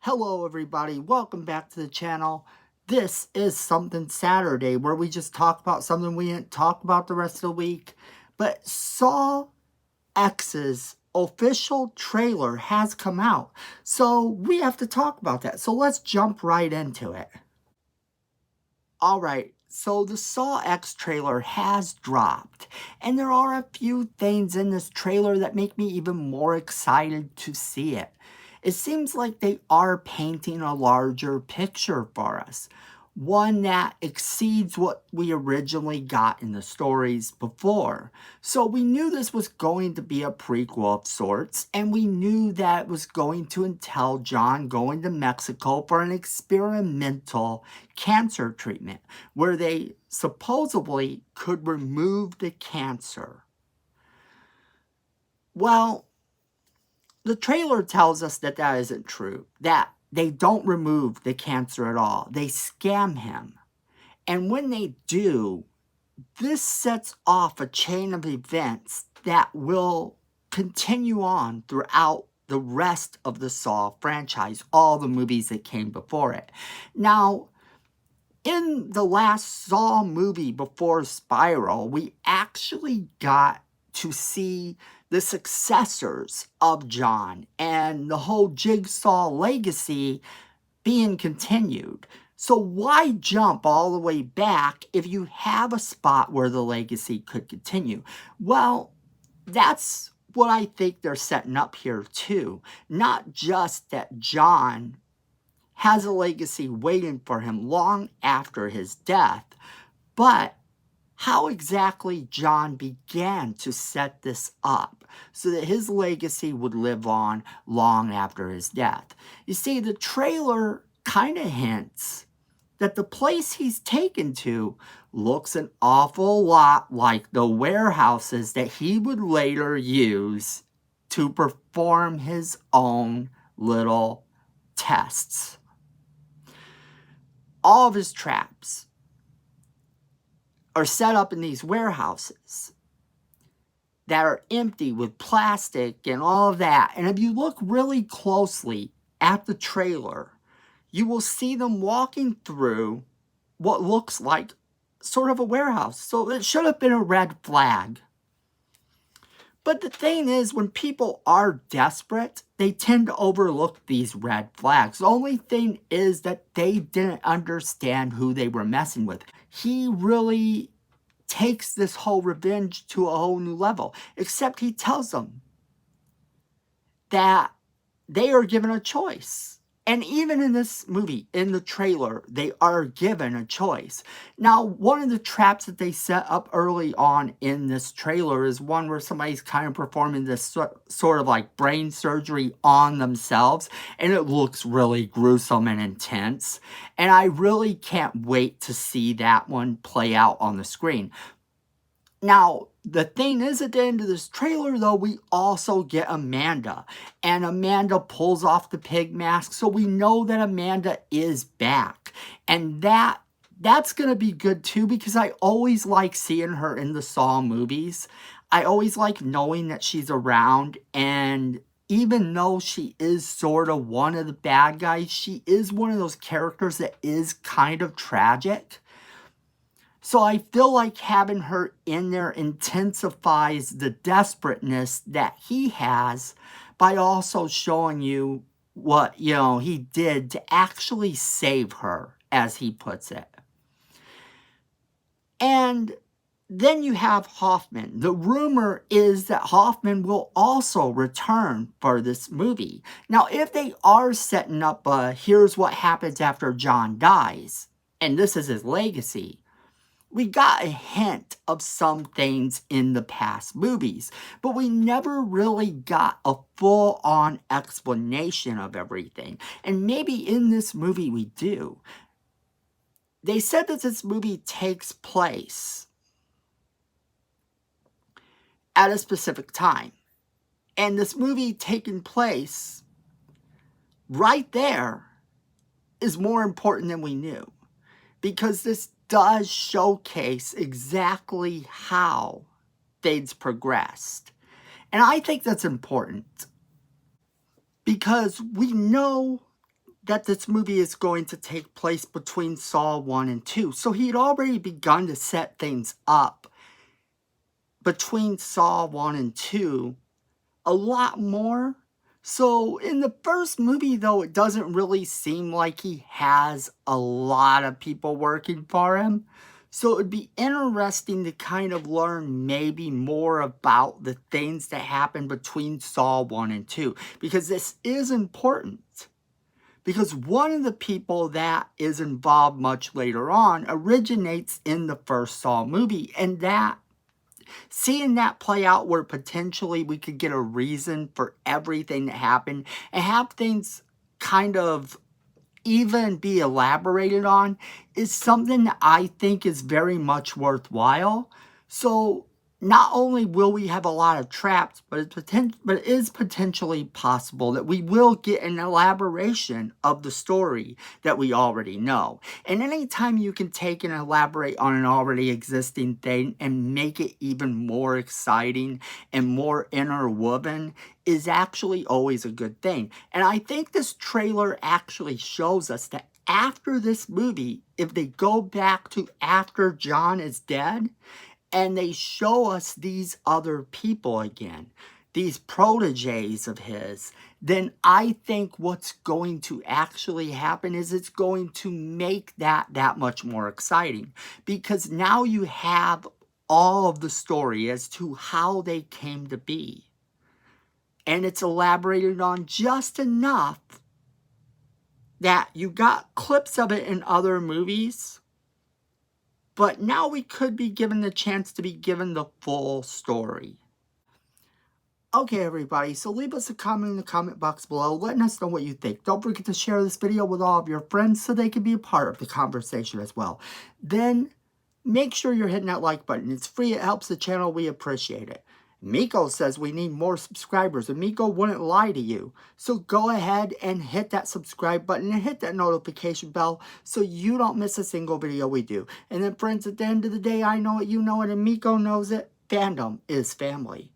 Hello everybody, welcome back to the channel. This is Something Saturday, where we just talk about something we didn't talk about the rest of the week. But Saw X's official trailer has come out, so we have to talk about that. So let's jump right into it. Alright, so the Saw X trailer has dropped, and there are a few things in this trailer that make me even more excited to see it. It seems like they are painting a larger picture for us, one that exceeds what we originally got in the stories before. So we knew this was going to be a prequel of sorts, and we knew that it was going to entail John going to Mexico for an experimental cancer treatment, where they supposedly could remove the cancer. Well, the trailer tells us that that isn't true, that they don't remove the cancer at all. They scam him. And when they do, this sets off a chain of events that will continue on throughout the rest of the Saw franchise, all the movies that came before it. Now, in the last Saw movie before Spiral, we actually got to see the successors of John and the whole Jigsaw legacy being continued. So why jump all the way back if you have a spot where the legacy could continue? Well, that's what I think they're setting up here too. Not just that John has a legacy waiting for him long after his death, but how exactly John began to set this up so that his legacy would live on long after his death. You see, the trailer kind of hints that the place he's taken to looks an awful lot like the warehouses that he would later use to perform his own little tests. All of his traps are set up in these warehouses that are empty with plastic and all of that. And if you look really closely at the trailer, you will see them walking through what looks like sort of a warehouse. So it should have been a red flag. But the thing is, when people are desperate, they tend to overlook these red flags. The only thing is that they didn't understand who they were messing with. He really takes this whole revenge to a whole new level, except he tells them that they are given a choice. And even in this movie, in the trailer, they are given a choice. Now, one of the traps that they set up early on in this trailer is one where somebody's kind of performing this sort of like brain surgery on themselves. And it looks really gruesome and intense. And I really can't wait to see that one play out on the screen. Now, the thing is, at the end of this trailer, though, we also get Amanda. And Amanda pulls off the pig mask, so we know that Amanda is back. And that's going to be good, too, because I always like seeing her in the Saw movies. I always like knowing that she's around, and even though she is sort of one of the bad guys, she is one of those characters that is kind of tragic. So I feel like having her in there intensifies the desperateness that he has by also showing you what, he did to actually save her, as he puts it. And then you have Hoffman. The rumor is that Hoffman will also return for this movie. Now, if they are setting up here's what happens after John dies, and this is his legacy, we got a hint of some things in the past movies, but we never really got a full-on explanation of everything. And maybe in this movie we do. They said that this movie takes place at a specific time. And this movie taking place right there is more important than we knew. Because this does showcase exactly how things progressed. And I think that's important because we know that this movie is going to take place between Saw 1 and 2. So he had already begun to set things up between Saw 1 and 2 a lot more. So in the first movie, though, it doesn't really seem like he has a lot of people working for him. So it would be interesting to kind of learn maybe more about the things that happen between Saw 1 and 2. Because this is important. Because one of the people that is involved much later on originates in the first Saw movie. And that, seeing that play out where potentially we could get a reason for everything that happened and have things kind of even be elaborated on is something that I think is very much worthwhile. So not only will we have a lot of traps, but it is potentially possible that we will get an elaboration of the story that we already know. And anytime you can take and elaborate on an already existing thing and make it even more exciting and more interwoven is actually always a good thing. And I think this trailer actually shows us that after this movie, if they go back to after John is dead, and they show us these other people again, these proteges of his, then I think what's going to actually happen is it's going to make that much more exciting. Because now you have all of the story as to how they came to be. And it's elaborated on just enough that you got clips of it in other movies. But now we could be given the chance to be given the full story. Okay, everybody, so leave us a comment in the comment box below, letting us know what you think. Don't forget to share this video with all of your friends so they can be a part of the conversation as well. Then, make sure you're hitting that like button. It's free, it helps the channel, we appreciate it. Miko says we need more subscribers, and Miko wouldn't lie to you. So go ahead and hit that subscribe button and hit that notification bell so you don't miss a single video we do. And then friends, at the end of the day, I know it, you know it, and Miko knows it. Fandom is family.